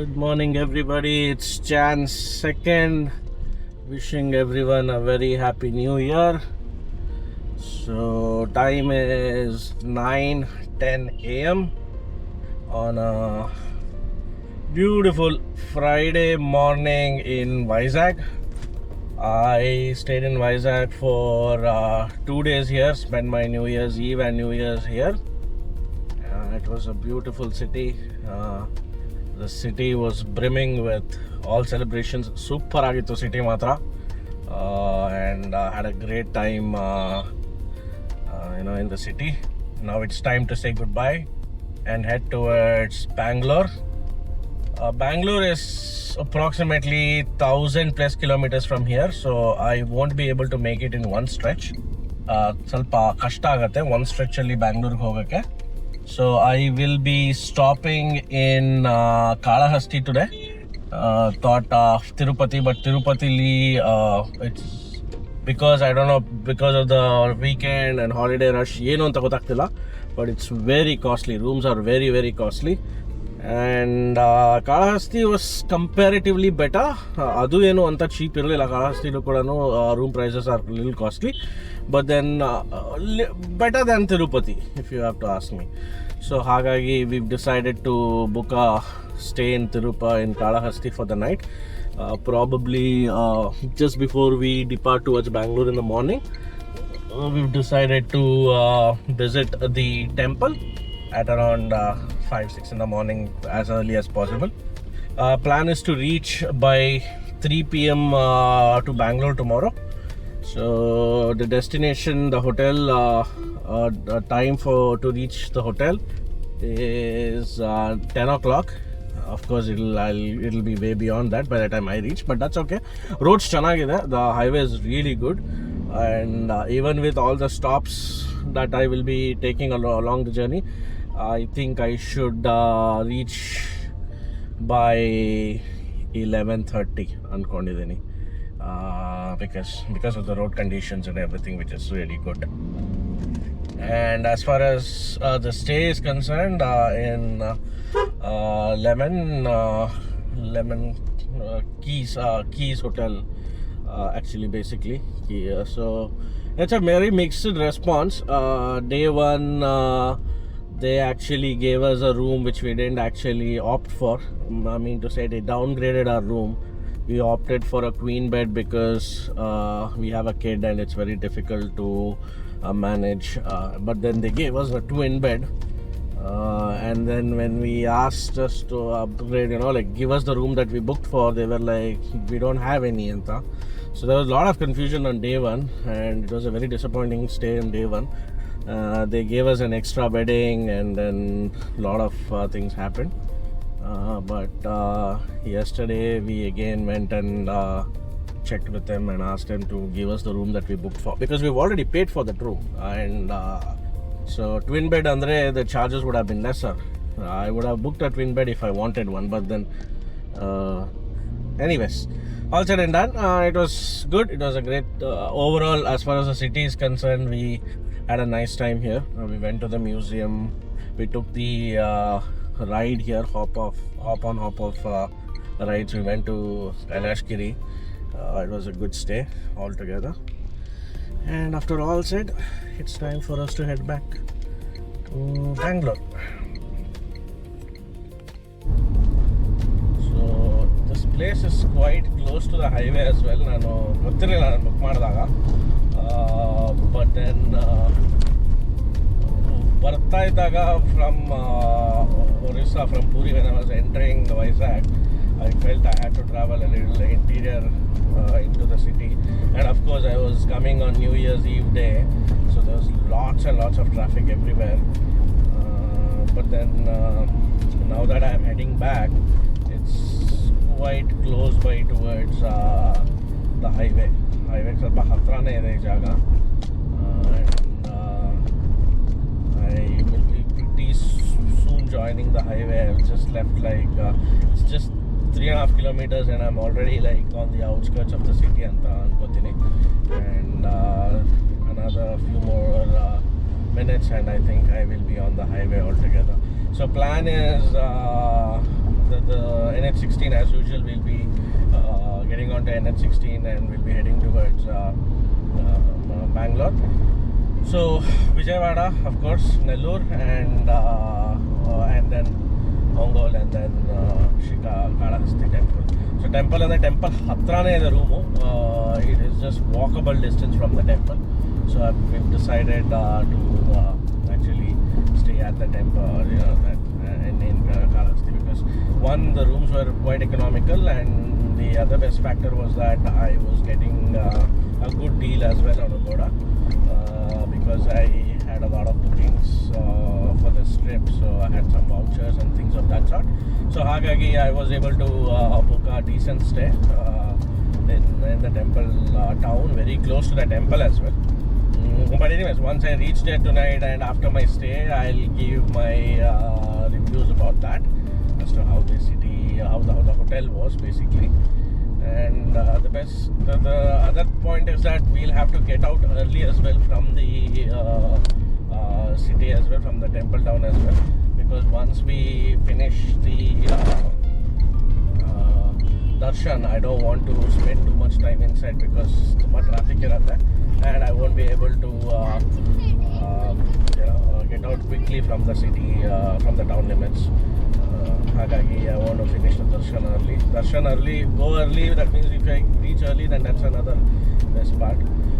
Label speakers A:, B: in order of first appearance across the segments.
A: Good morning, everybody. It's Jan 2nd. Wishing everyone a very happy new year. So, time is 9:10 a.m. on a beautiful Friday morning in Vizag. I stayed in Vizag for 2 days here, spent my New Year's Eve and New Year's here. It was a beautiful city. The city was brimming with all celebrations. Super agittu city matra, and had a great time, in the city. Now it's time to say goodbye and head towards Bangalore. Bangalore is approximately 1,000 plus kilometers from here, so I won't be able to make it in one stretch. ಸ್ವಲ್ಪ ಕಷ್ಟ ಆಗುತ್ತೆ one stretch ಅಲ್ಲಿ ಬ್ಯಾಂಗ್ಳೂರ್ಗೆ ಹೋಗೋಕ್ಕೆ. So I will be stopping in Kalahasti today. Thought of Tirupati, but Tirupati it's because I don't know, because of the weekend and holiday rush, ಏನು ಅಂತ ಗೊತ್ತಾಗ್ತಿಲ್ಲ, but it's very costly. Rooms are very, very costly. And Kalahasti was comparatively better. ಅದು ಏನು ಅಂತ cheap ಇರಲಿಲ್ಲ. ಕಾಳಹಸ್ತಿಲೂ ಕೂಡ room prices are a little costly, but then better than Tirupati, if you have to ask me. So ಹಾಗಾಗಿ we've decided to book a stay in Kalahasti for the night. Probably just before we depart towards Bangalore in the morning, we've decided to visit the temple at around 5-6 in the morning, as early as possible. Plan is to reach by 3 p.m. To Bangalore tomorrow. So the destination, the hotel, time to reach the hotel is 10 o'clock. Of course, it'll be way beyond that by the time I reach, but that's okay. Roads chanagide, the highway is really good, and even with all the stops that I will be taking along the journey, I think I should reach by 11:30 ಅನ್ಕೊಂಡಿದ್ದೀನಿ, because of the road conditions and everything, which is really good. And as far as the stay is concerned, in Lemon Keys Hotel, actually, basically. So it's a very mixed response. Day one, they actually gave us a room which we didn't actually opt for. I mean to say, they downgraded our room. We opted for a queen bed because we have a kid and it's very difficult to manage. But then they gave us a twin bed. And then when we asked us to upgrade, give us the room that we booked for, they were like, we don't have any. So there was a lot of confusion on day one, and it was a very disappointing stay on day one. They gave us an extra bedding, and then a lot of things happened. But yesterday we again went and checked with them and asked them to give us the room that we booked for, because we've already paid for that room. And so twin bed andre, the charges would have been lesser. I would have booked a twin bed if I wanted one, but then anyways, all said and done, it was good. It was a great overall, as far as the city is concerned. We had a nice time here. We went to the museum. We took the ride here, hop on hop off rides. We went to Srikalahasti. It was a good stay altogether. And after all said, it's time for us to head back to Bangalore. So this place is quite close to the highway as well. ನಾನು ಗೊತ್ತಿರಲಿಲ್ಲ ನಾನು book ಮಾಡಿದಾಗ, but then ಬರ್ತಾ ಇದ್ದಾಗ from Orissa, from Puri, when I was entering Vizag, I felt I had to travel a little interior into the city. And of course I was coming on New Year's Eve day, so there was lots and lots of traffic everywhere. But then now that I am heading back, it's quite close by towards the highway. ಸ್ವಲ್ಪ ಹತ್ರನೇ ಇದೆ ಈ ಜಾಗ, and I will be pretty soon joining the highway. I just left it's just 3.5 kilometers and I'm already on the outskirts of the city anta ankotini, and another few more minutes and I think I will be on the highway altogether. So plan is the NH16 as usual. We'll be getting onto NH16 and we'll be heading towards Bangalore. So Vijayawada, of course, Nellore, and then Ongole, and then Srikalahasti temple. So temple and the temple hatrane the room. It is just walkable distance from the temple. So we've decided to actually stay at the temple, in Kalahasti, because one, the rooms were quite economical, and the other best factor was that I was getting a good deal as well on Agoda, because I had a lot of bookings for this trip, so I had some vouchers and things of that sort. So Hagagi, I was able to book a decent stay in the temple town, very close to the temple as well. But anyways, once I reach there tonight and after my stay, I'll give my reviews about that, as to how the city, how the hotel was basically. And the other point is that we'll have to get out early as well from the city as well, from the temple town as well, because once we finish the darshan, I don't want to spend too much time inside because too much traffic irata, and I won't be able to get out quickly from the city, from the town limits. Hagagi, I want to finish the darshan early. Darshan early, go early, that means if I reach early, then that's another best part.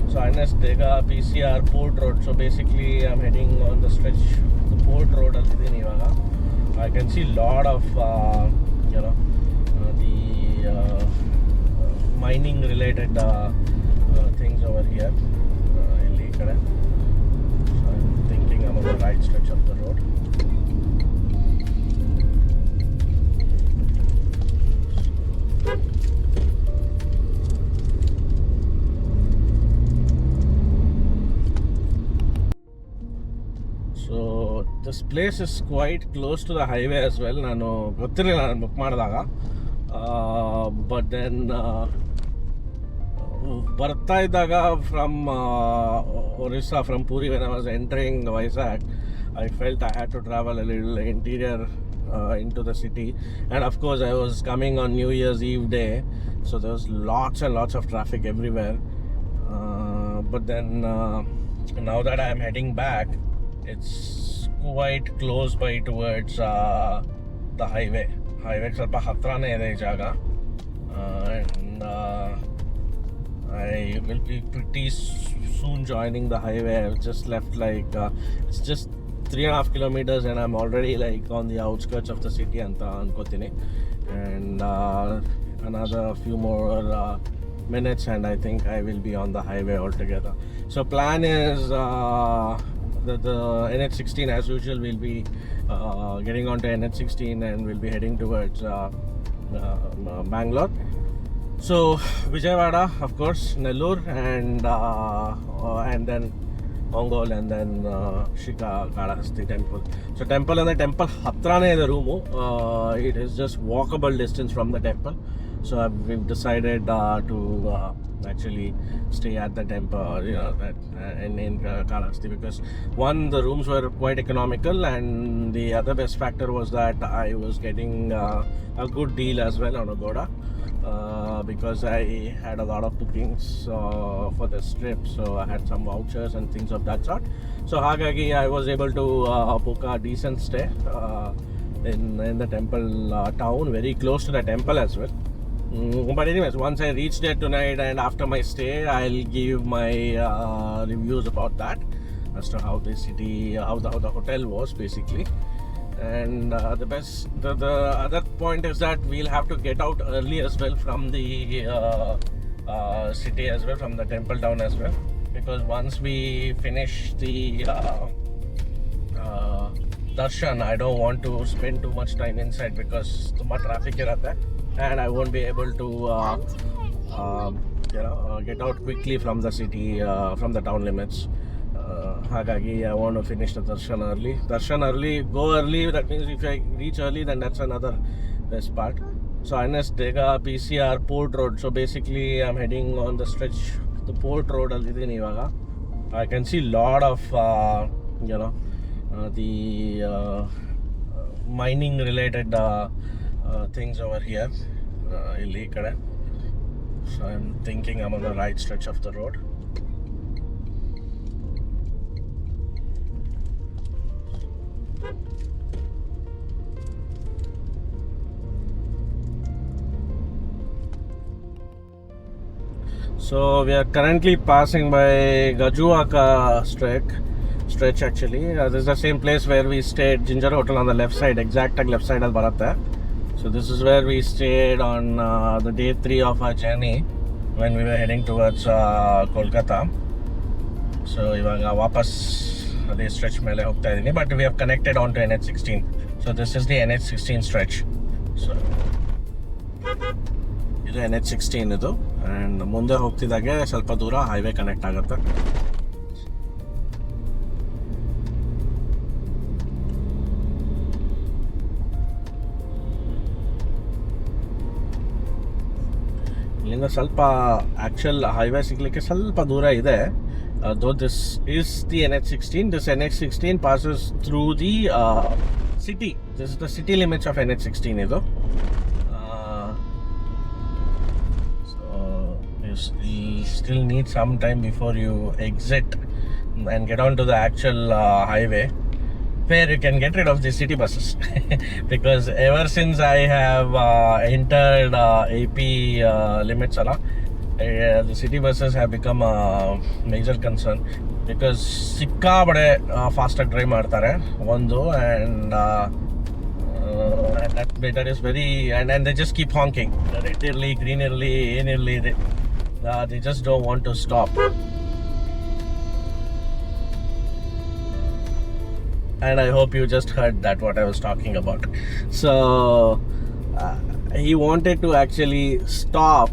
A: So Ines Dega PCR Port Road. So basically I'm heading on the stretch, the Port Road. I can see a lot of the mining related things over here. So I'm thinking I'm on the right stretch of the road. So this place is quite close to the highway as well. ನಾನು ಗೊತ್ತಿರಲಿಲ್ಲ ನಾನು book ಮಾಡಿದಾಗ, but then ಬರ್ತಾ ಇದ್ದಾಗ from Orissa, from Puri, when I was entering Vizag, I felt I had to travel a little interior into the city, and of course I was coming on New Year's Eve day, so there was lots and lots of traffic everywhere. But then now that I am heading back, it's quite close by towards the highway. ಸ್ವಲ್ಪ ಹತ್ರನೇ ಇದೆ ಈ ಜಾಗ, and I will be pretty soon joining the highway. I've just left it's just 3.5 kilometers and I'm already on the outskirts of the city anta ankotini, and another few more minutes and I think I will be on the highway altogether. So plan is the NH16 as usual. We'll be getting onto NH16 and we'll be heading towards Bangalore. So Vijayawada, of course, Nellore, and then Ongole, and then Srikalahasti temple. So temple and the temple hatrane the room. It is just walkable distance from the temple. So we've decided to actually stay at the temple, in Kalahasti, because one, the rooms were quite economical, and the other best factor was that I was getting a good deal as well on Agoda, because I had a lot of bookings for this trip, so I had some vouchers and things of that sort. So Hagagi, I was able to book a decent stay in the temple town, very close to the temple as well. But anyways, once I reach there tonight and after my stay, I'll give my reviews about that, as to how the city, how the hotel was basically. And the other point is that we'll have to get out early as well from the city as well, from the temple town as well, because once we finish the darshan, I don't want to spend too much time inside because too much traffic irata, and I won't be able to get out quickly from the city, from the town limits. Hagagi, I want to finish the darshan early. Darshan early, go early, that means if I reach early, then that's another best part. So Ines Dega PCR Port Road. So basically I'm heading on the stretch, the Port Road. I can see a lot of the mining related things over here. Illi ee kade. So I'm thinking I'm on the right stretch of the road. So we are currently passing by Gajuaka stretch actually. This is the same place where we stayed, Ginger Hotel on the left side, exact left side al baratte. So this is where we stayed on the day 3 of our journey when we were heading towards Kolkata. So ivaga vapas ade stretch mele hogta idini, but we have connected on to NH16. So this is the NH16 stretch. So ಇದು NH16 ಇದು, and ಮುಂದೆ ಹೋಗ್ತಿದ್ದಾಗೆ ಸ್ವಲ್ಪ ದೂರ highway connect ಆಗುತ್ತೆ. ಇಲ್ಲಿಂದ ಸ್ವಲ್ಪ actual highway ಸಿಗಲಿಕ್ಕೆ ಸ್ವಲ್ಪ ದೂರ ಇದೆ. Though this is the NH16, this NH16 passes through the city. This is the city limits of NH16 ಇದು. You still need some time before you exit and get onto the actual highway where you can get rid of the city buses. Because ever since I have entered AP limits, the city buses have become a major concern because sikkabade faster drive ಮಾಡ್ತಾರೆ ಒಂದು, and that is very, and they just keep honking, red early, green early, early, they just don't want to stop. And I hope you just heard that what I was talking about. So he wanted to actually stop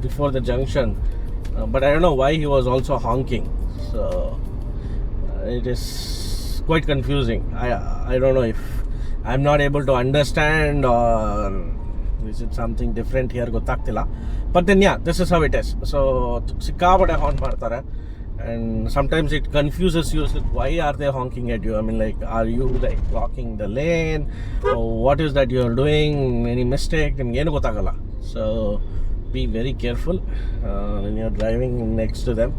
A: before the junction, but I don't know why he was also honking. So it is quite confusing. I don't know if I'm not able to understand or is it something different here, ಗೊತ್ತಾಗ್ತಿಲ್ಲ. But then yeah, this is how it is. So ಸಿಕ್ಕಾಪಟ್ಟೆ horn ಮಾಡ್ತಾರೆ, and sometimes it confuses you. So why are they honking at you? I mean, like, are you like blocking the lane, or what is that you're doing? Any mistake? ನಿಮ್ಗೆ ಏನು ಗೊತ್ತಾಗಲ್ಲ. So be very careful when you're driving next to them,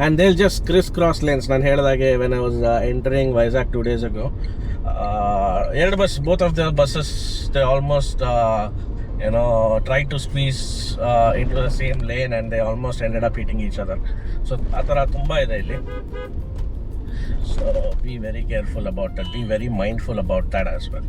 A: and they'll just crisscross lanes. ನಾನು ಹೇಳಿದಾಗೆ when I was entering Vizag 2 days ago, both of the buses, they almost tried to squeeze into the same lane, and they almost ended up hitting each other. So atara tumba ide illi. So be very careful about that. Be very mindful about that as well.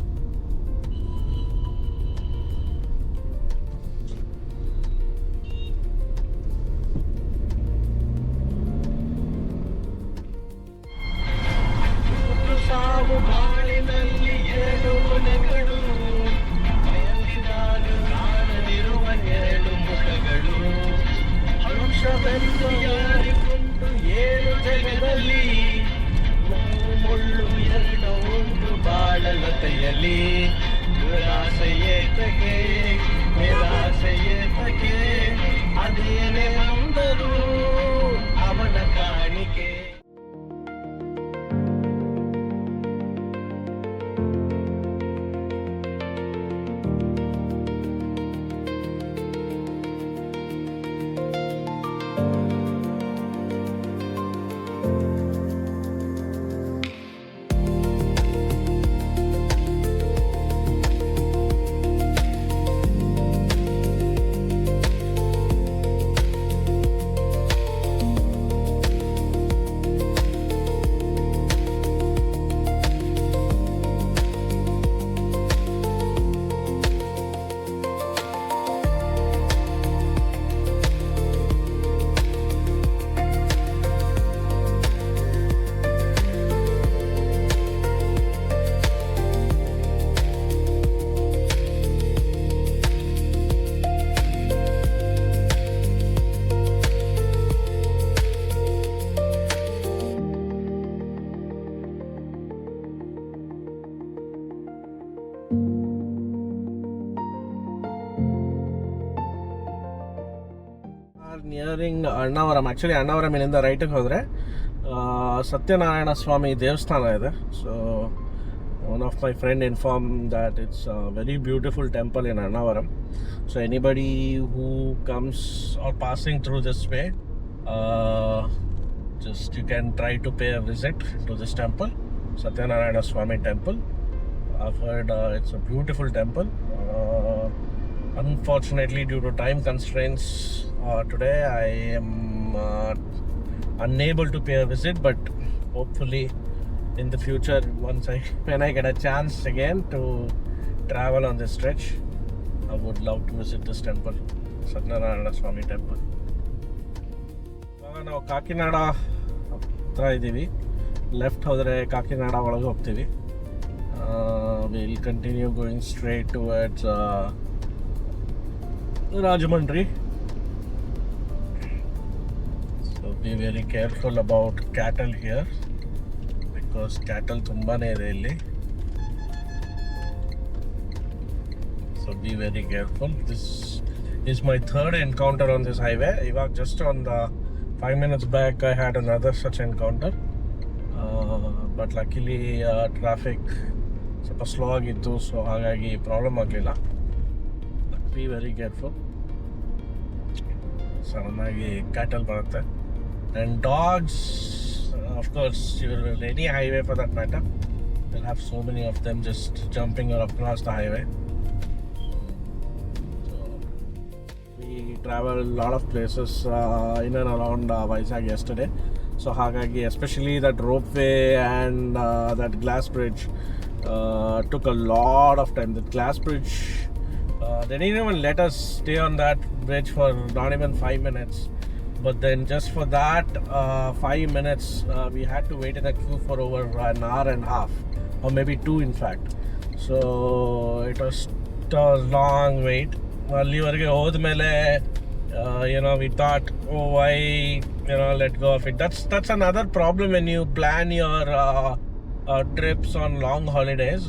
A: Nearing Annavaram. Actually Annavaram ಇಲ್ಲಿಂದ ರೈಟಿಗೆ ಹೋದರೆ ಸತ್ಯನಾರಾಯಣ ಸ್ವಾಮಿ ದೇವಸ್ಥಾನ ಇದೆ. So one of my friend informed that it's a very beautiful temple in Annavaram. So anybody who comes or passing through this way, just you can try to pay a visit to this temple, Satyanarayana Swami temple. I've heard it's a beautiful temple. Unfortunately, due to time constraints, today I am unable to pay a visit, but hopefully in the future, when I get a chance again to travel on this stretch, I would love to visit this temple, Satyanarayana Swami temple. ನಾವು ಕಾಕಿನಾಡ ಹತ್ರ ಇದ್ದೀವಿ. Left ಹೋದರೆ ಕಾಕಿನಾಡ ಒಳಗೆ ಹೋಗ್ತೀವಿ. We'll continue going straight towards Rajahmundry. So be very careful about cattle here, because cattle ತುಂಬಾನೇ ಇದೆ ಇಲ್ಲಿ. So be very careful. This is my third encounter on this highway. Iವಾಗ just on the 5 minutes back I had another such encounter, but luckily traffic ಸ್ವಲ್ಪ slow ಆಗಿತ್ತು, so ಹಾಗಾಗಿ problem ಆಗಲಿಲ್ಲ. Be very careful. ಸಡನ್ನಾಗಿ cattle ಬರುತ್ತೆ. And dogs, of course any highway for that matter, will have so many of them just jumping across the highway. We traveled a lot of places in and around Vizag yesterday. So ಹಾಗಾಗಿ especially that ropeway and that glass bridge took a lot of time. The glass bridge, they didn't even let us stay on that bridge for not even 5 minutes. But then just for that 5 minutes, we had to wait in a queue for over an hour and a half, or maybe 2 in fact. So it was a long wait. ಅಲ್ಲಿವರೆಗೆ ಹೋದ್ಮೇಲೆ we thought, oh, why let go of it. That's another problem when you plan your trips on long holidays,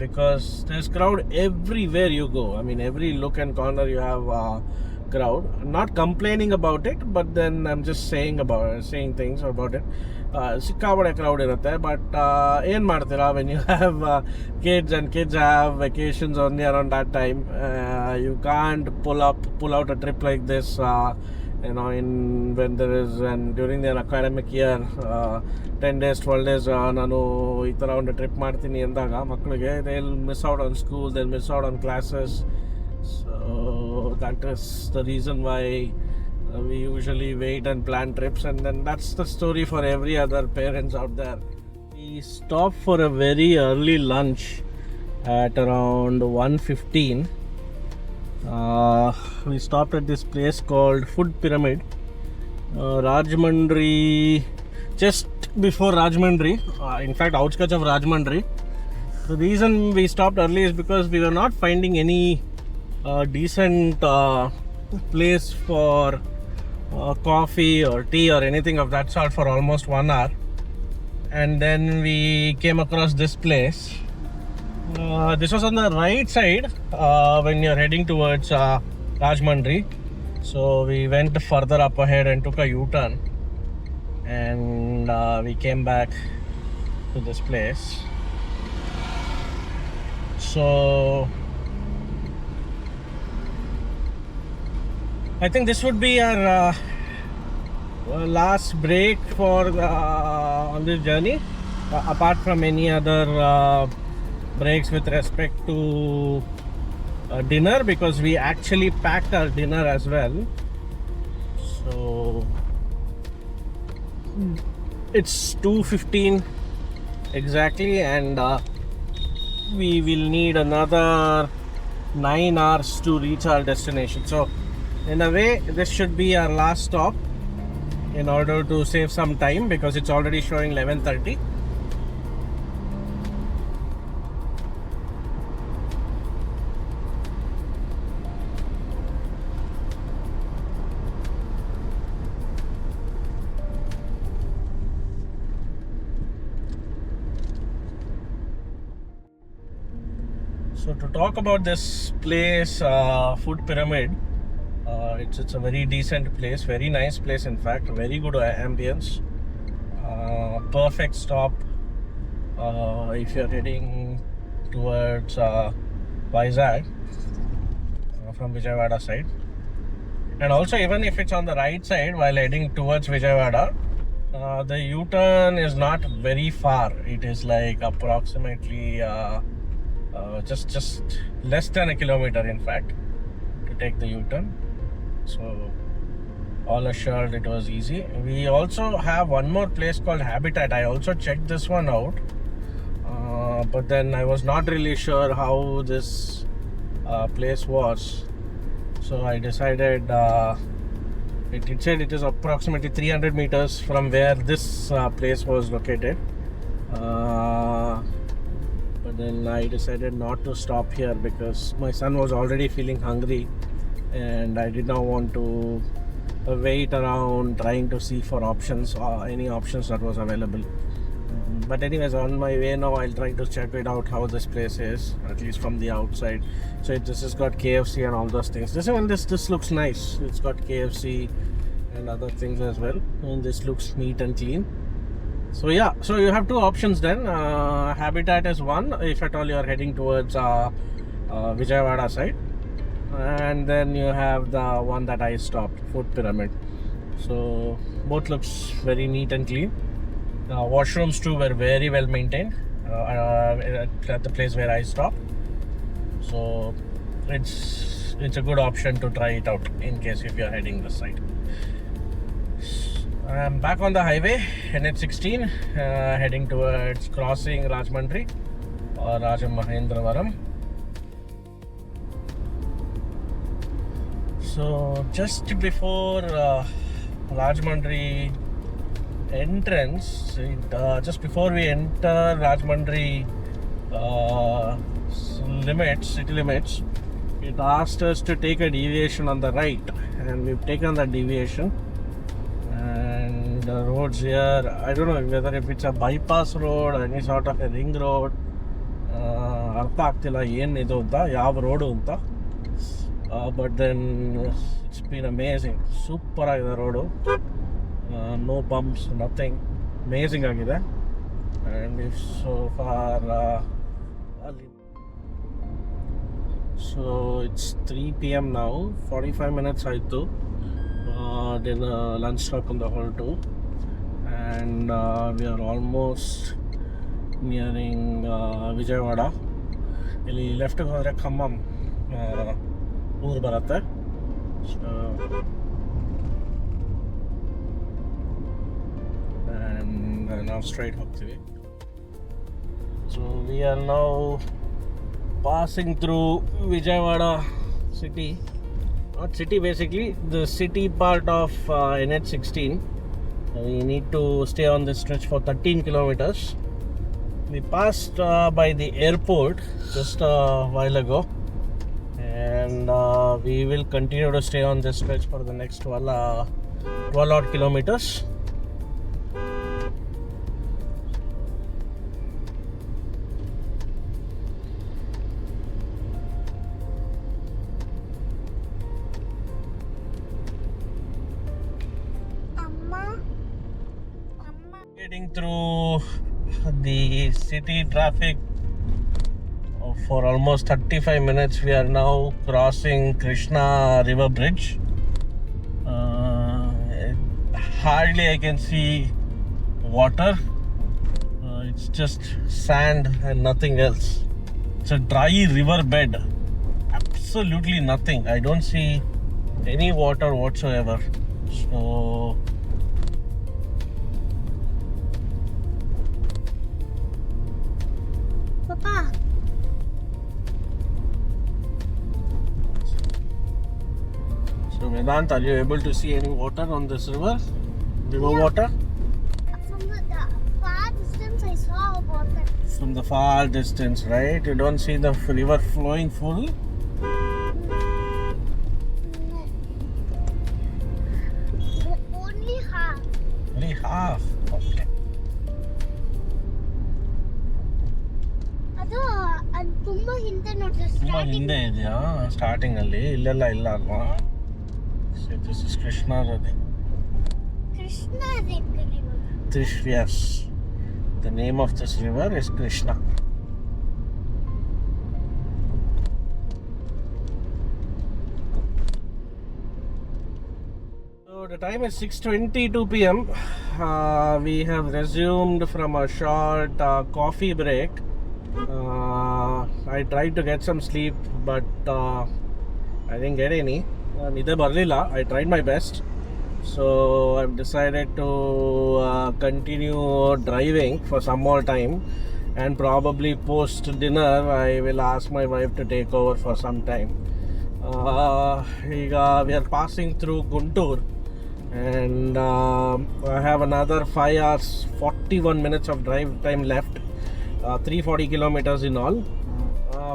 A: because there's crowd everywhere you go. I mean, every look and corner you have crowd. I'm not complaining about it, but then I'm just saying things about it. ಸಿಕ್ಕಾಪಟ್ಟೆ crowd ಇರುತ್ತೆ. But ಏನು ಮಾಡ್ತೀರಾ, when you have kids and kids have vacations only around that time, you can't pull out a trip like this when there is, and during their academic year, 10 days 12 days ನಾನು ಈ ಥರ ಒಂದು trip ಮಾಡ್ತೀನಿ ಅಂದಾಗ ಮಕ್ಕಳಿಗೆ they'll miss out on school, they'll miss out on classes. So that is the reason why we usually wait and plan trips, and then that's the story for every other parents out there. We stopped for a very early lunch at around 1:15. We stopped at this place called Food Pyramid, Rajahmundry, just before Rajahmundry, in fact outskirts of Rajahmundry. The reason we stopped early is because we were not finding any decent place for coffee or tea or anything of that sort for almost 1 hour. And then we came across this place. This was on the right side when you're heading towards Rajahmundry. So we went further up ahead and took a U-turn, and we came back to this place. So I think this would be our last break on this journey, apart from any other breaks with respect to dinner, because we actually packed our dinner as well. So it's 2:15 exactly, and we will need another 9 hours to reach our destination. So in a way, this should be our last stop in order to save some time, because it's already showing 11:30. So to talk about this place, Food Pyramid, it's a very decent place, very nice place in fact, very good ambience, perfect stop if you're heading towards Vizag from Vijayawada side. And also, even if it's on the right side while heading towards Vijayawada, the U-turn is not very far. It is like approximately just less than a kilometer, in fact, to take the U-turn. So all assured, it was easy. We also have one more place called Habitat. I also checked this one out, but then I was not really sure how this place was. So I decided, it said it is approximately 300 meters from where this place was located. But then I decided not to stop here because my son was already feeling hungry and I did not want to wait around trying to see for options or any options that was available. But anyways, on my way now, I'll try to check it out how this place is, at least from the outside. So this has got KFC and all those things. This looks nice. It's got KFC and other things as well. And this looks neat and clean. So yeah, so you have two options then. Habitat is one if at all you are heading towards Vijayawada side. And then you have the one that I stopped, Food Pyramid. So both looks very neat and clean. Washrooms too were very well maintained at the place where I stopped. So it's a good option to try it out in case if you're heading this side. I'm back on the highway, NH16, heading towards crossing Rajahmundry or Rajamahendravaram. So just before Rajahmundry entrance, just before we enter Rajahmundry city limits, it asked us to take a deviation on the right, and we've taken that deviation. And the roads here, I don't know whether if it's a bypass road or any sort of a ring road, ಅರ್ಥ ಆಗ್ತಿಲ್ಲ ಏನಿದು ಅಂತ, ಯಾವ road ಅಂತ. But then it's been amazing. Super ಆಗಿದೆ road. No bumps, nothing. Amazing ಆಗಿದೆ. And if so far so it's 3 p.m. now. 45 minutes ಆಯಿತು. Then lunch stop on the whole too. And we are almost nearing Vijayawada. ಇಲ್ಲಿ ಲೆಫ್ಟ್ಗೆ ಹೋದರೆ ಖಮ್ಮಂ ಊರು ಬರುತ್ತೆ. And now straight ಹೋಗ್ತೀವಿ. So we are now passing through Vijayawada city. Not city, basically the city part of NH16. We need to stay on this stretch for 13 kilometers. We passed by the airport just a while ago, and we will continue to stay on this stretch for the next 12 odd kilometers. Getting through the city traffic for almost 35 minutes. We are now crossing Krishna River Bridge. Hardly I can see water. It's just sand and nothing else. It's a dry river bed. Absolutely nothing. I don't see any water whatsoever. So Vedant, are you able to see any water on this river? River water?
B: From the far distance, I saw water.
A: From the far distance, right? You don't see the river flowing full?
B: No. Only half.
A: Only half. Okay.
B: ಅದು ತುಂಬಾ ಹಿಂದೆ ನೋಡ್ರಿ.
A: ತುಂಬಾ ಹಿಂದೆ ಇದೆಯಾ starting ಅಲ್ಲಿ? ಇಲ್ಲೆಲ್ಲ ಇಲ್ಲ ಅಲ್ವಾ? This is Krishna River.
B: Krishna River.
A: Yes. The name of this river is Krishna. So the time is 6:22 p.m. We have resumed from a short coffee break. I tried to get some sleep, but I didn't get any. Neither barlila. I tried my best. So I've decided to continue driving for some more time, and probably post dinner I will ask my wife to take over for some time. We are passing through Guntur, and I have another 5 hours 41 minutes of drive time left. 340 kilometers in all.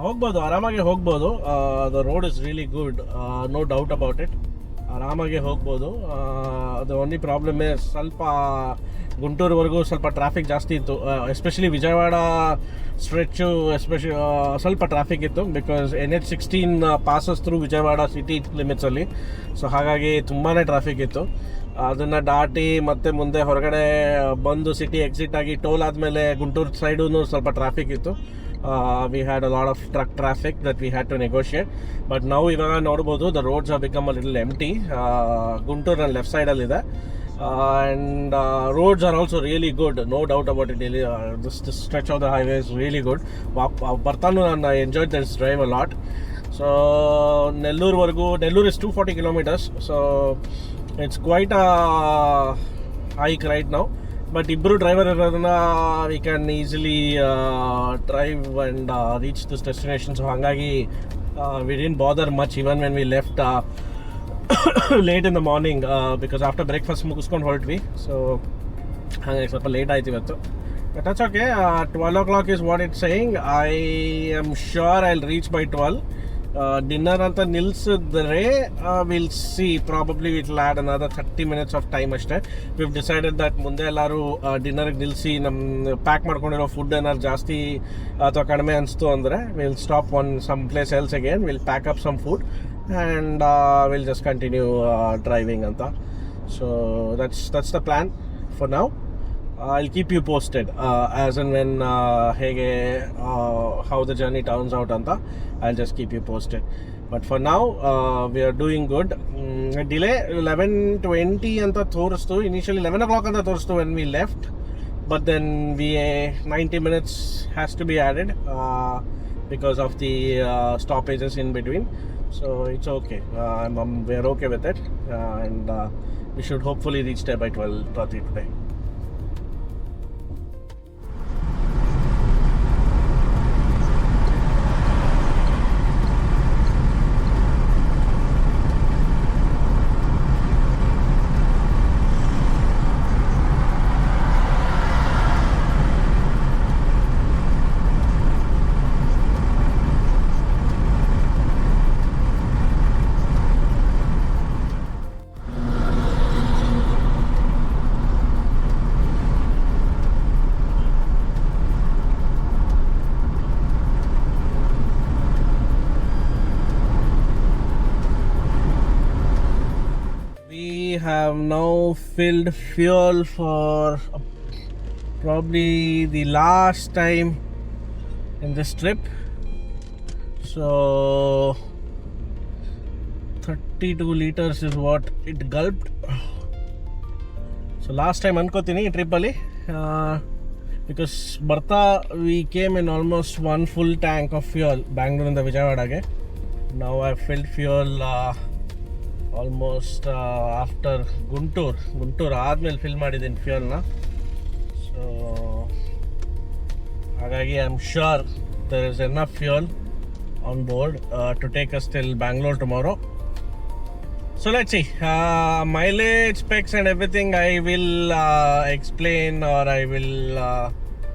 A: ಹೋಗ್ಬೋದು, ಆರಾಮಾಗಿ ಹೋಗ್ಬೋದು. The road is really good, no doubt about it. ಆರಾಮಾಗಿ ಹೋಗ್ಬೋದು. The only problem ಸ್ವಲ್ಪ ಗುಂಟೂರುವರೆಗೂ ಸ್ವಲ್ಪ traffic ಜಾಸ್ತಿ ಇತ್ತು, especially Vijayawada stretch ಸ್ವಲ್ಪ ಟ್ರಾಫಿಕ್ ಇತ್ತು, because NH16 passes through Vijayawada city ಲಿಮಿಟ್ಸಲ್ಲಿ. ಸೊ ಹಾಗಾಗಿ ತುಂಬಾ ಟ್ರಾಫಿಕ್ ಇತ್ತು. ಅದನ್ನು ದಾಟಿ ಮತ್ತೆ ಮುಂದೆ ಹೊರಗಡೆ ಬಂದು ಸಿಟಿ ಎಕ್ಸಿಟ್ ಆಗಿ ಟೋಲ್ ಆದಮೇಲೆ ಗುಂಟೂರು ಸೈಡೂ ಸ್ವಲ್ಪ ಟ್ರಾಫಿಕ್ ಇತ್ತು. We had a lot of truck traffic that we had to negotiate. But now ಇವಾಗ ನೋಡ್ಬೋದು, the roads have become a little empty. Guntur and left side ಅಲ್ಲಿ ಇದೆ, and roads are also really good, no doubt about it. This stretch of the highway is really good. ಬರ್ತಾನು ನಾನು enjoyed this drive a lot. So Nellore is 240 kilometers, so it's quite a hike right now. But ಇಬ್ಬರು driver ಇರೋದನ್ನ we can easily drive and reach this destination. So ಹಾಗಾಗಿ we didn't bother much even when we left late in the morning, because after breakfast ಮುಗಿಸ್ಕೊಂಡು ಹೊರಟ್ವಿ. So ಹಾಗಾಗಿ ಸ್ವಲ್ಪ late ಆಯ್ತು ಇವತ್ತು. But that's okay. 12 o'clock is what it's saying. I am sure I'll reach by 12. Dinner ಅಂತ ನಿಲ್ಸಿದ್ರೆ we'll see, probably we'll add another 30 minutes of time ಅಷ್ಟೇ. We've decided that ಮುಂದೆ ಎಲ್ಲರೂ ಡಿನ್ನರ್ಗೆ ನಿಲ್ಲಿಸಿ ನಮ್ಮ ಪ್ಯಾಕ್ ಮಾಡ್ಕೊಂಡಿರೋ ಫುಡ್ ಏನಾದ್ರು ಜಾಸ್ತಿ ಅಥವಾ ಕಡಿಮೆ ಅನಿಸ್ತು ಅಂದರೆ we'll stop some place else again, we'll pack up some food and we'll just continue driving ಅಂತ. So that's the plan for now. I'll keep you posted as and when how the journey turns out anta. I'll just keep you posted. But for now we are doing good. Delay 11:20 anta thoristu. Initially 11 o'clock anta thoristu when we left, but then 90 minutes has to be added because of the stoppages in between. So it's okay. We're okay with it, and we should hopefully reach there by 12:30 today. Have now filled fuel for probably the last time in this trip. So 32 liters is what it gulped. So last time ankotini trip alli, because Bartha we came in almost one full tank of fuel Bangalore and the Vijayawada ge. Now I filled fuel almost after Guntur ಆದಮೇಲೆ fill ಮಾಡಿದ್ದೀನಿ ಫ್ಯೂಯಲ್ನ. So ಹಾಗಾಗಿ I am sure there is enough fuel on board to take us till Bangalore tomorrow. So let's see mileage specs and everything I will explain, or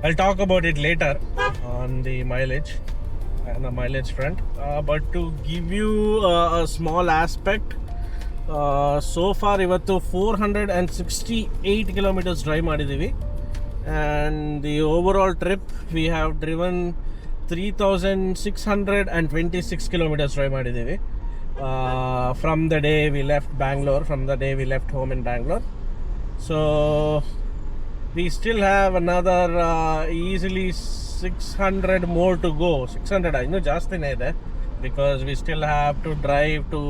A: I'll talk about it later on the mileage and the mileage front. But to give you a small aspect, so far ivattu 468 kilometers drive ಮಾಡಿದ್ದೀವಿ, and the overall trip we have driven 3626 kilometers drive ಮಾಡಿದ್ದೀವಿ from the day we left Bangalore, from the day we left home in Bangalore. So we still have another easily 600 more to go. 600 I know ಜಾಸ್ತಿನೇ ಇದೆ, because we still have to drive to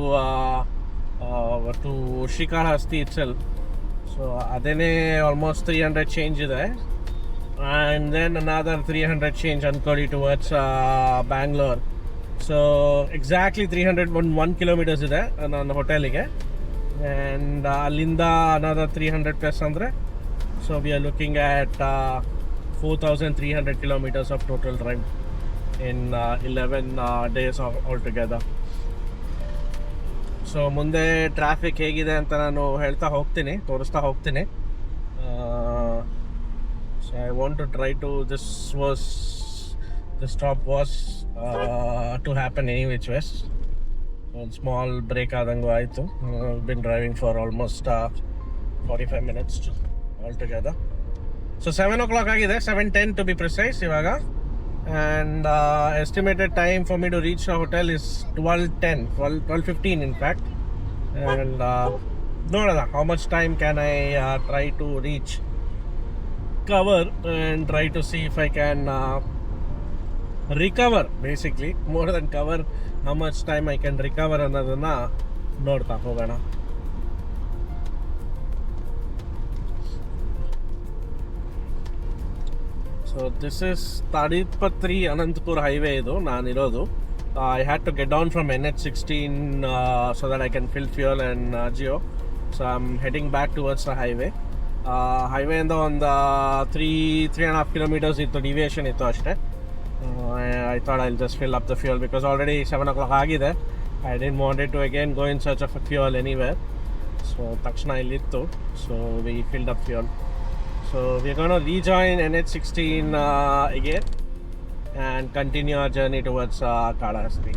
A: Srikalahasti itself. So adene almost 300 change ಇದೆ, and then another 300 change ankoli towards Bangalore. So exactly 301 kilometers ಇದೆ ನನ್ನ ಹೋಟೆಲಿಗೆ, and ಅಲ್ಲಿಂದ another 300 plus andre. So we are looking at 4,300 kilometers of total drive in 11 days altogether. So ಮುಂದೆ traffic ಹೇಗಿದೆ ಅಂತ ನಾನು ತೋರಿಸ್ತಾ ಹೋಗ್ತೀನಿ. So I want to try to this stop was to happen any which ways. ಒಂದು small break ಆದಂಗೂ ಆಯಿತು. Been driving for almost 45 minutes altogether. So 7 o'clock ಆಗಿದೆ, 7:10 to be precise ಇವಾಗ. And estimated time for me to reach the hotel is 12:15 in fact. And ನೋಡೋಣ how much time can I try to cover and try to see if I can recover, basically more than cover, how much time I can recover ಅನ್ನೋದನ್ನ ನೋಡ್ತಾ ಹೋಗೋಣ. So this is Tadipatri Anantapur highway idu nanirodu. I had to get down from NH16 so that I can fill fuel and Geo. So I'm heading back towards the highway. Highway and on the 3.5 kilometers ittu deviation ittu ashte. I thought I'll just fill up the fuel because already 7 o'clock agide. I didn't want it to again go in search of a fuel anywhere. So takshana illittu. So we filled up fuel. So we're going to rejoin NH16 again and continue our journey towards Kalahasti.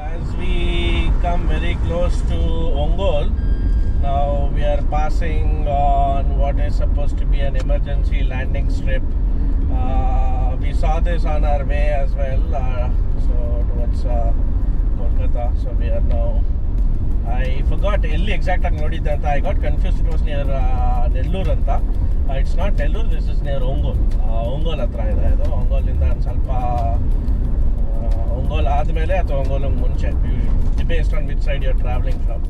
A: As we come very close to Ongole, now we are passing on what is supposed to be an emergency landing strip. We saw this on our way as well, so towards Kolkata. So we are now, I forgot ಎಲ್ಲಿ exact ಆಗಿ ನೋಡಿದ್ದೆ ಅಂತ. I got confused, it was near Nellore ಅಂತ. It's not Nellore, this is near Ongole. Ongole ಹತ್ರ ಇದೆ ಇದು. Ongoleಯಿಂದ ಒಂದು ಸ್ವಲ್ಪ Ongole ಆದಮೇಲೆ ಅಥವಾ Ongole ಮುಂಚೆ, based on which side you're traveling from.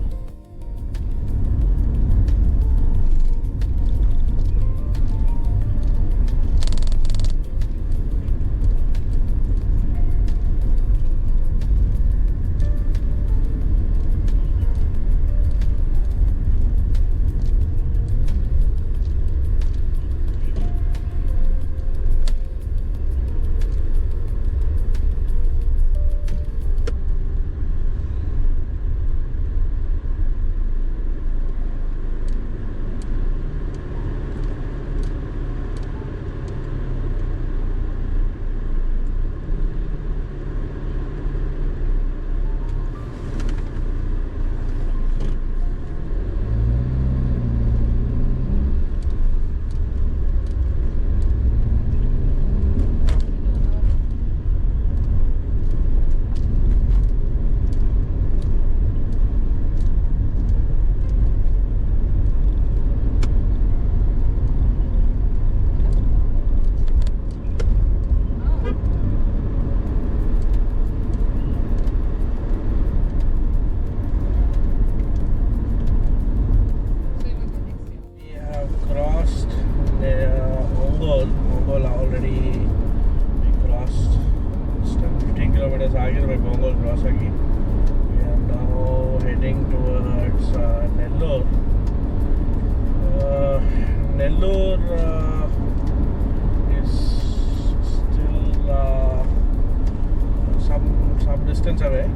A: distance away.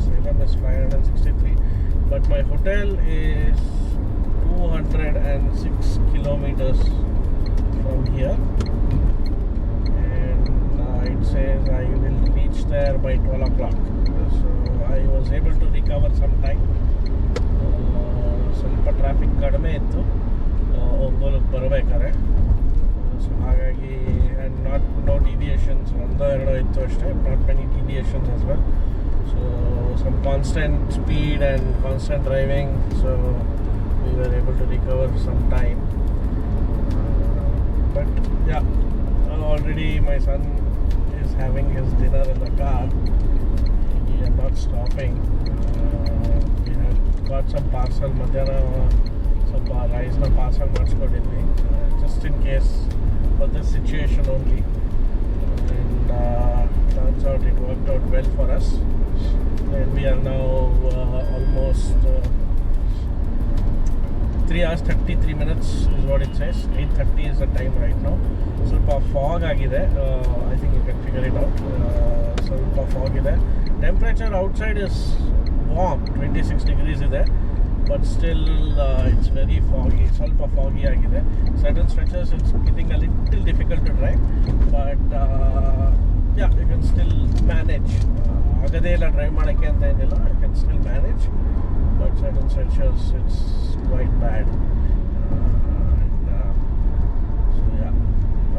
A: Salem is 563, but my hotel is 206 kilometers from here, and it says I will reach there by 12 o'clock. So I was able to recover some time. ಸ್ವಲ್ಪ traffic ಕಡಿಮೆ ಇತ್ತು ಒಂಗೋಲಕ್ಕೆ ಬರಬೇಕಾದ್ರೆ. So ಹಾಗಾಗಿ and no deviations, ಒಂದೋ ಎರಡೋ ಇತ್ತು ಅಷ್ಟೇ, not many deviations as well. So some constant speed and constant driving, so we were able to recover some time. But yeah, already my son is having his dinner in the car. We are not stopping. We have got some parcel madhyana, some rice na parcel ಮಾಡಿಸ್ಕೊಂಡಿದ್ವಿ just in case for this situation only, and turns out it worked out well for us, and we are now almost 3 hours 33 minutes is what it says. 8:30 is the time right now. ಸ್ವಲ್ಪ fog ಆಗಿದೆ. I think you can figure it out. ಸ್ವಲ್ಪ fog ಇದೆ. Temperature outside is warm, 26 degrees ಇದೆ, but still it's very foggy. ಸ್ವಲ್ಪ foggy ಆಗಿದೆ. Certain stretches it's getting a little difficult to drive, but yeah, you can still manage. ಆಗದೇ ಇಲ್ಲ drive ಮಾಡೋಕ್ಕೆ ಅಂತ ಏನಿಲ್ಲ, you can still manage, but certain stretches it's quite bad. So yeah,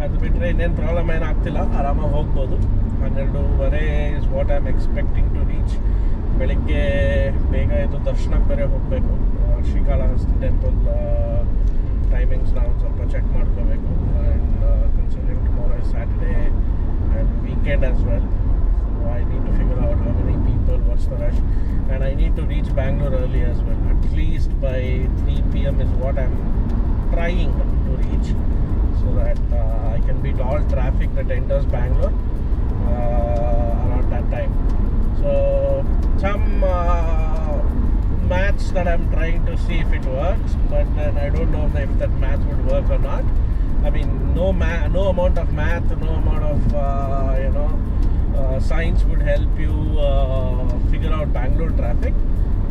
A: ಅದು ಬಿಟ್ಟರೆ ಇನ್ನೇನು ಪ್ರಾಬ್ಲಮ್ ಏನಾಗ್ತಿಲ್ಲ, ಆರಾಮಾಗಿ ಹೋಗ್ಬೋದು. 12:30 is what I'm expecting to reach. ಬೆಳಿಗ್ಗೆ ಬೇಗ ಎದ್ದು ದರ್ಶನಕ್ಕೆ ಬೇರೆ ಹೋಗಬೇಕು. ಶ್ರೀಕಾಳಹಸ್ತಿ ಟೆಂಪಲ್ ಟೈಮಿಂಗ್ಸ್ನ ಒಂದು ಸ್ವಲ್ಪ ಚೆಕ್ ಮಾಡ್ಕೋಬೇಕು. And considering tomorrow is Saturday and weekend as well, I need to figure out how many people, what's the rush, and I need to reach Bangalore early as well. At least by 3 p.m. is what I'm trying to reach, so that I can beat all traffic that enters Bangalore around that time. So some maths that I'm trying to see if it works, but then I don't know if that math would work or not. I mean, no amount of math, no amount of science would help you figure out Bangalore traffic,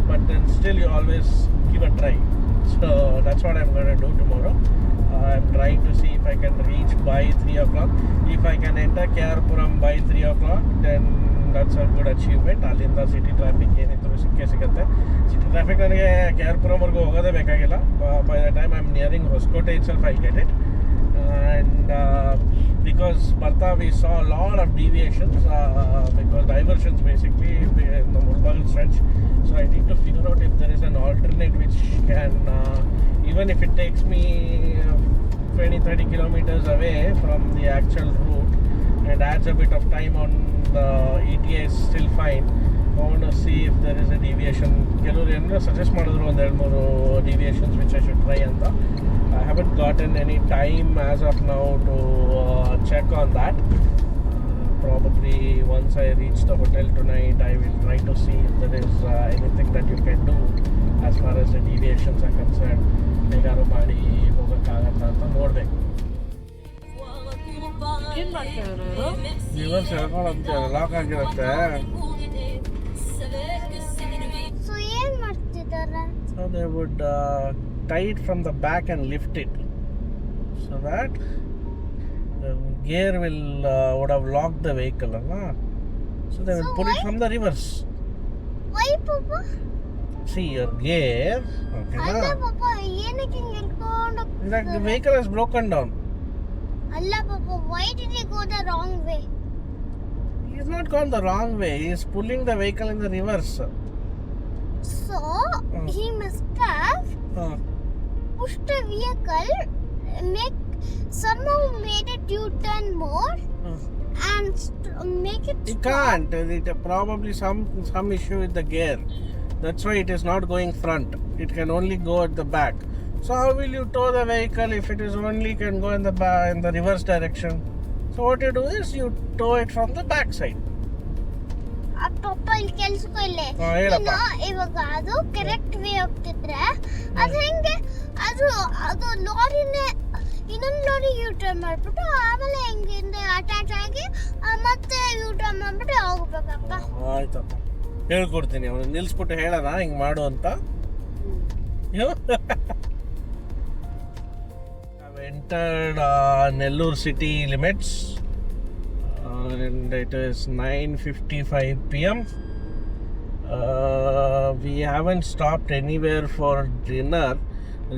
A: but then still you always give a try. So that's what I'm going to do tomorrow. I'm trying to see if I can reach by 3 o'clock. If I can enter KR-Puram by 3 o'clock, then that's a good achievement. ಅಲ್ಲಿಂದ city traffic ಏನಿದ್ರು ಸಿಗುತ್ತೆ. City traffic ನನಗೆ KR-Puramವರೆಗೂ ಹೋಗೋದೇ ಬೇಕಾಗಿಲ್ಲ. By the time I'm nearing Hoskote itself, I'll get it. And because Bartha we saw a lot of deviations, because diversions basically in the Mulbagal stretch. So I need to figure out if there is an alternate which can, even if it takes me 20-30 kilometers away from the actual route and adds a bit of time on the ETA, is still fine. I want to see if there is a deviation. ಕೆಲವರು ಏನೋ suggest ಮಾಡಿದ್ರು ಒಂದು 2-3 deviations which I should try ಅಂತ. I haven't gotten any time as of now to check on that. Probably once I reach the hotel tonight, I will try to see if there is anything that you can do as far as the deviations are concerned. ಹೇಗಾರು ಮಾಡಿ ಹೋಗೋಕ್ಕಾಗತ್ತಾ ಅಂತ ನೋಡಬೇಕು.
C: ಏನು ಮಾಡ್ತಿದ್ರು
A: reverse ಹೇಳ್ಕೊಳ್ಳೋದು lock ಆಗಿರುತ್ತೆ.
B: So ಏನ್ ಮಾಡ್ತಿದ್ದಾರೆ?
A: So they would tie it from the back and lift it, so that the gear would have locked the vehicle, so they will pull it from the reverse.
B: Why papa?
A: See your gear, okay
B: ಅಲ್ಲ
A: na?
B: papa, ಏನಕ್ಕೆ ಹಿಡ್ಕೊಂಡು
A: Like the vehicle has broken down.
B: ಅಲ್ಲ papa, why did he go the wrong way?
A: He's not gone the wrong way, he's pulling the vehicle in the reverse.
B: So he must have pushed the vehicle, somehow made it U-turn more and make it
A: It can't. It probably some issue with the gear. That's why it is not going front. It can only go at the back. So how will you tow the vehicle if it is only can go in the reverse direction? So what you do is you tow it from the back side.
B: ಪಪ್ಪ ಇಲ್ಲಿ ಕೆಲ್ಸಕ್ಕೂ ಇಲ್ಲೇ
A: ಹೇಳಪ್ಪ.
B: ಇವಾಗ ಅದು correct way ಹೋಗ್ತಿದ್ರೆ ಅದು ಹೆಂಗೆ ಅದು ಲಾರಿನೇ ಇನ್ನೊಂದು lorry U-turn ಮಾಡ್ಬಿಟ್ಟು ಆಮೇಲೆ ಹೆಂಗಿಂದ ಅಟ್ಯಾಚ್ ಆಗಿ ಮತ್ತೆ ಯೂಟರ್ನ್ ಮಾಡ್ಬಿಟ್ಟು ಹೋಗ್ಬೇಕಪ್ಪ.
A: ಆಯ್ತಪ್ಪ, ಹೇಳ್ಕೊಡ್ತೀನಿ. ಅವನು ನಿಲ್ಸ್ಬಿಟ್ಟು ಹೇಳೋಣ ಹಿಂಗೆ ಮಾಡು ಅಂತ. I've entered Nellore city limits. And it is 9:55 p.m. We haven't stopped anywhere for dinner.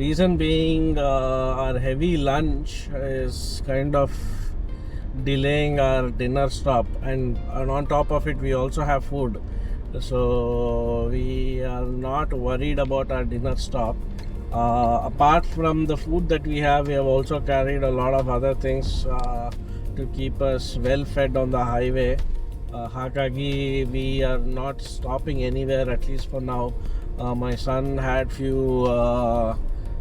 A: Reason being our heavy lunch is kind of delaying our dinner stop, and on top of it we also have food, so we are not worried about our dinner stop. Apart from the food that we have also carried a lot of other things to keep us well fed on the highway. Hakagi, we are not stopping anywhere, at least for now. My son had few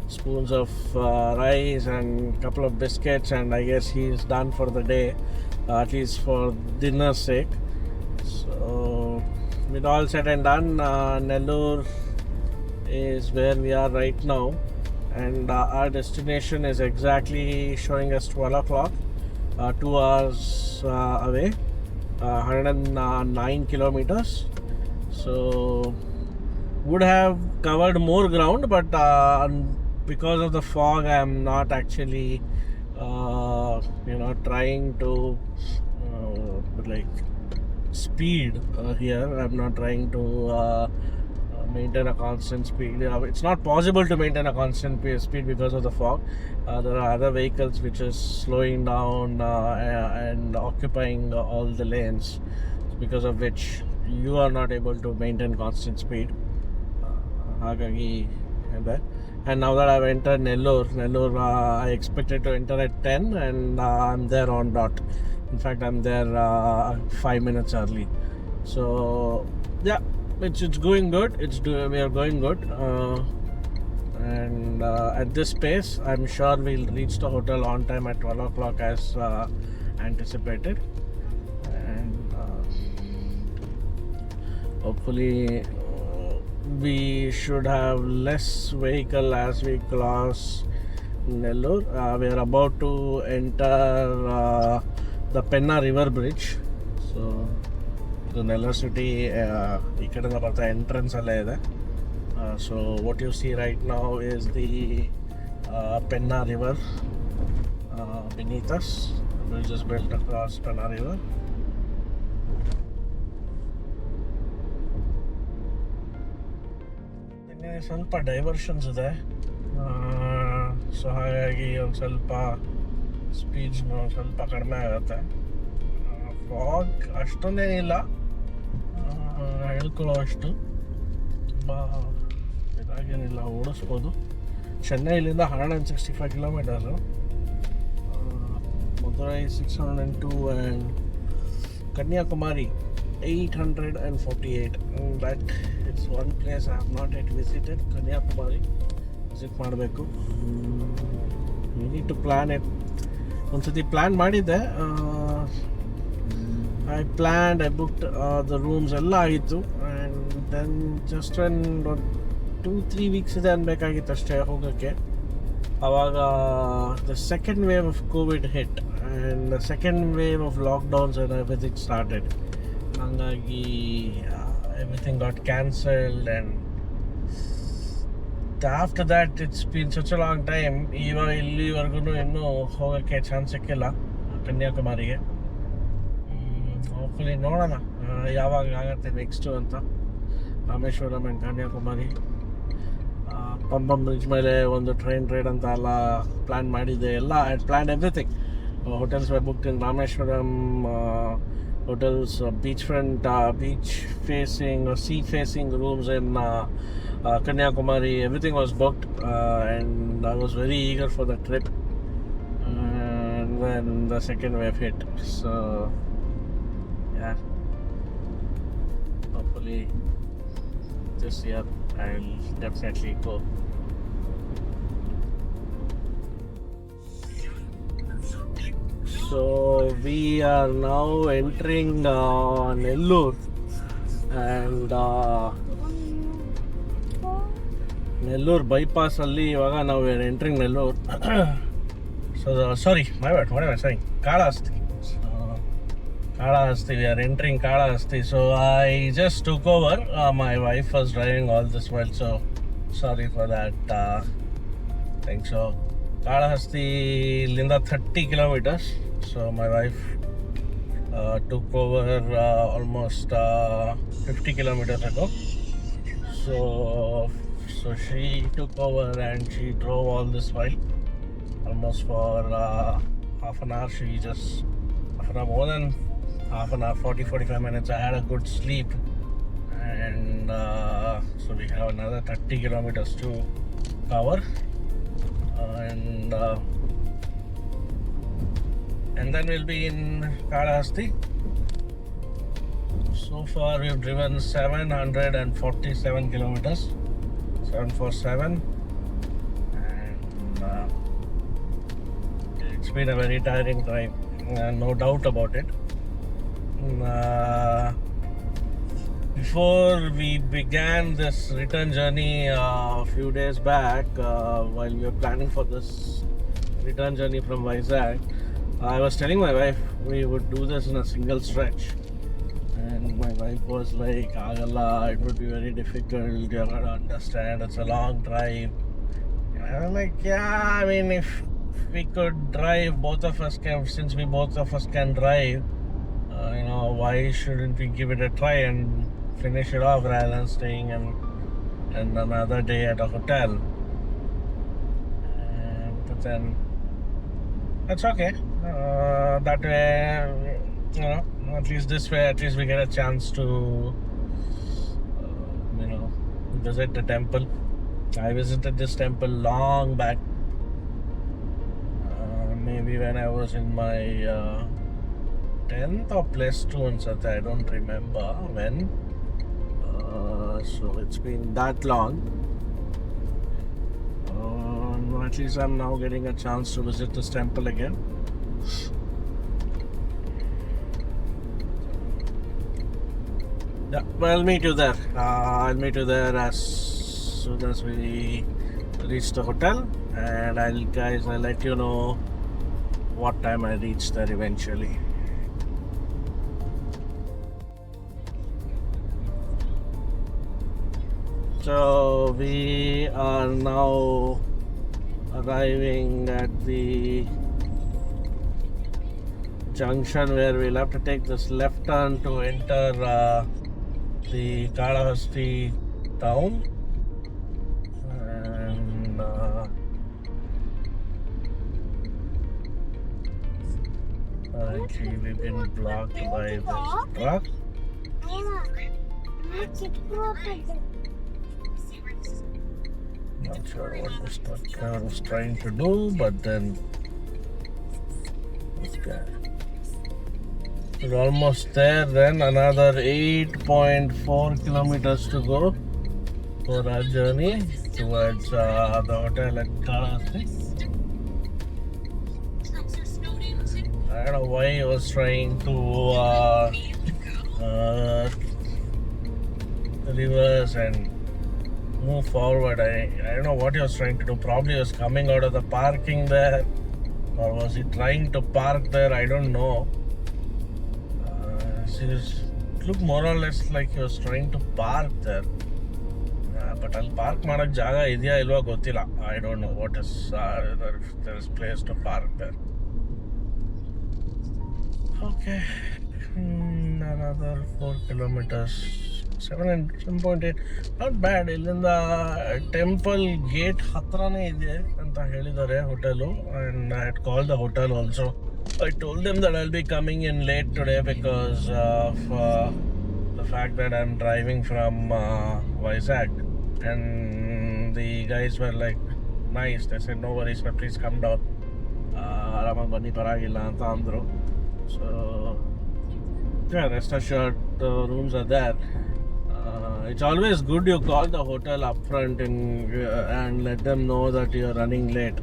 A: spoons of rice and couple of biscuits, and I guess he's done for the day, at least for dinner's sake. So with all said and done, Nellore is where we are right now, and our destination is exactly showing us 12 o'clock, 2 hours away, 109 kilometers. So would have covered more ground, but because of the fog, I'm not actually trying to like speed here. I'm not trying to maintain a constant speed. It's not possible to maintain a constant speed because of the fog. There are other vehicles which is slowing down and occupying all the lanes, because of which you are not able to maintain constant speed. And now that I've entered Nellore, I expected to enter at 10, and I'm there on dot. In fact, I'm there 5 minutes early. So yeah, it's going good. We are going good, and at this pace, I'm sure we'll reach the hotel on time at 12 o'clock as anticipated, and hopefully we should have less vehicle as we cross Nellore. We are about to enter the Penna River Bridge. So the Nellore city entrance alle ide. So what you see right now is the Penna River beneath us. The bridge is built across Penna River. ಸ್ವಲ್ಪ diversions ಇದೆ, so ಹಾಗಾಗಿ ಒಂದು ಸ್ವಲ್ಪ ಸ್ಪೀಡ್ಸ್ನು ಸ್ವಲ್ಪ ಕಡಿಮೆ ಆಗುತ್ತೆ. Fog ಅಷ್ಟೊಂದೇನಿಲ್ಲ, ಹೇಳ್ಕೊಳ್ಳೋ ಅಷ್ಟು ತುಂಬ ಇದಾಗೇನಿಲ್ಲ, ಓಡಿಸ್ಬೋದು. ಚೆನ್ನೈಲಿಂದ 165 kilometres, Madurai 602 and Kanyakumari 848. That is one place I have not yet visited, Kanyakumari. Visit ಮಾಡಬೇಕು. We need to plan it. ಒಂದ್ಸತಿ ಪ್ಲ್ಯಾನ್ ಮಾಡಿದ್ದೆ. I booked the rooms ಎಲ್ಲ ಆಗಿತ್ತು, and then just when 2-3 weeks ಇದೆ ಅನ್ಬೇಕಾಗಿತ್ತು ಅಷ್ಟೇ ಹೋಗೋಕ್ಕೆ. ಆವಾಗ the second wave of COVID hit, and the second wave of lockdowns and everything started. ಹಂಗಾಗಿ everything got cancelled, and after that it's been such a long time. ಇವಾಗ ಇಲ್ಲಿವರೆಗೂ ಇನ್ನೂ ಹೋಗೋಕ್ಕೆ chance ಸಿಕ್ಕಿಲ್ಲ ಕನ್ಯಾಕುಮಾರಿಗೆ. ಹೋಪ್ಫುಲಿ ನೋಡೋಣ ಯಾವಾಗ ಆಗುತ್ತೆ ನೆಕ್ಸ್ಟು ಅಂತ. ರಾಮೇಶ್ವರಂ ಆ್ಯಂಡ್ ಕನ್ಯಾಕುಮಾರಿ, ಪಂಬಂ ಬ್ರಿಡ್ಜ್ ಮೇಲೆ ಒಂದು ಟ್ರೈನ್ ರೈಡ್ ಅಂತ ಎಲ್ಲ ಪ್ಲ್ಯಾನ್ ಮಾಡಿದ್ದೆ. ಎಲ್ಲ I plan everything. Hotels were booked in Rameswaram, hotels, beachfront, beach facing or sea facing rooms in Kanyakumari. Everything was booked, and I was very eager for the trip, and then the second wave hit. So yeah, hopefully this year I'll definitely go. So we are now entering Nellore, and Nellore bypass alli ivaga now we are entering Nellore. So sorry, my bad. What am I saying? Kalahasti. Kalahasti. We are entering Kalahasti. So I just took over. My wife was driving all this while, so sorry for that. Thanks. So Kalahasti linda 30 kilometers. So my wife took over almost 50 kilometers ago. So she took over and she drove all this while, almost for half an hour. She just, for more than half an hour, 40-45 minutes, I had a good sleep, and so we have another 30 kilometers to cover, and then we'll be in Kalahasti. So far we've driven 747 kilometers, 747, and it's been a very tiring drive, no doubt about it. Before we began this return journey a few days back, while we were planning for this return journey from Vizag, I was telling my wife we would do this in a single stretch. And my wife was like, Agala, it would be very difficult, you're going to understand, it's a long drive. And I was like, yeah, I mean, if we could drive, both of us can, since we both of us can drive, why shouldn't we give it a try and finish it off rather than staying and another day at a hotel. But then, that's okay. That way, at least this way, at least we get a chance to, visit the temple. I visited this temple long back. Maybe when I was in my 10th or plus 2 and such, I don't remember when. So it's been that long. At least I'm now getting a chance to visit this temple again. Yeah, well, I'll meet you there. I'll meet you there as soon as we reach the hotel, and I'll let you know what time I reach there eventually. So we are now arriving at the junction where we'll have to take this left turn to enter the Kalahasti town, and currently we've been blocked by this truck. Not sure what this truck was trying to do, but then okay. We're almost there. Then another 8.4 kilometers to go for our journey towards the hotel at Kalahasti. I don't know why he was trying to reverse and move forward. I don't know what he was trying to do. Probably he was coming out of the parking there, or was he trying to park there? I don't know. It looked more or less like he was trying to park there. But I'll park madak jaga idya ilva gottilla. I don't know what is if there's place to park there. Okay, another 4 kilometers, 7.8. Not bad. Illinda temple gate hatrane ide anta helidare hotelu, and I had called the hotel also. I told them that I'll be coming in late today because of the fact that I'm driving from Vizag, and the guys were like nice. They said no worries, but please come down. Aramag bani paragilla anta andru. So yeah, rest assured the rooms are there. It's always good you call the hotel upfront and let them know that you're running late,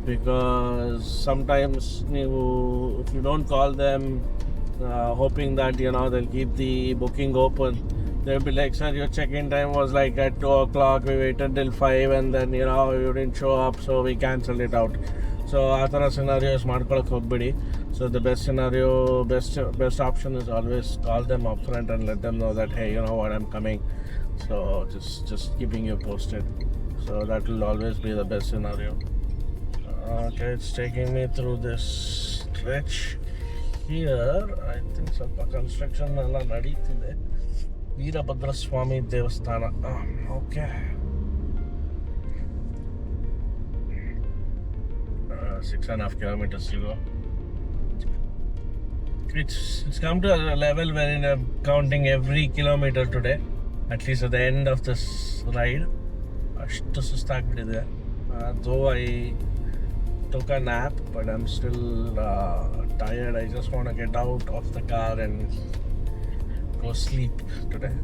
A: because sometimes if you don't call them hoping that they'll keep the booking open, they'll be like, sir, your check-in time was like at 2 o'clock, we waited till 5 and then you didn't show up, so we cancelled it out. So athara scenarios ಮಾಡ್ಕೊಳಕ್ಕೆ ಹೋಗ್ಬೇಡಿ. So the best scenario, best option is always call them upfront and let them know that, hey, you know what, I'm coming. So just keeping you posted. So that will always be the best scenario. Okay, it's taking me through this stretch here. I think ಸ್ವಲ್ಪ construction ಎಲ್ಲ ನಡೀತಿದೆ. ವೀರಭದ್ರ ಸ್ವಾಮಿ ದೇವಸ್ಥಾನ. Okay. 6.5 kilometers to go. It's come to a level wherein I'm counting every kilometer today, at least at the end of this ride. ಅಷ್ಟು ಸುಸ್ತಾಗ್ಬಿಟ್ಟಿದೆ. Though I took a nap, but I'm still tired. I just want to get out of the car and go sleep today.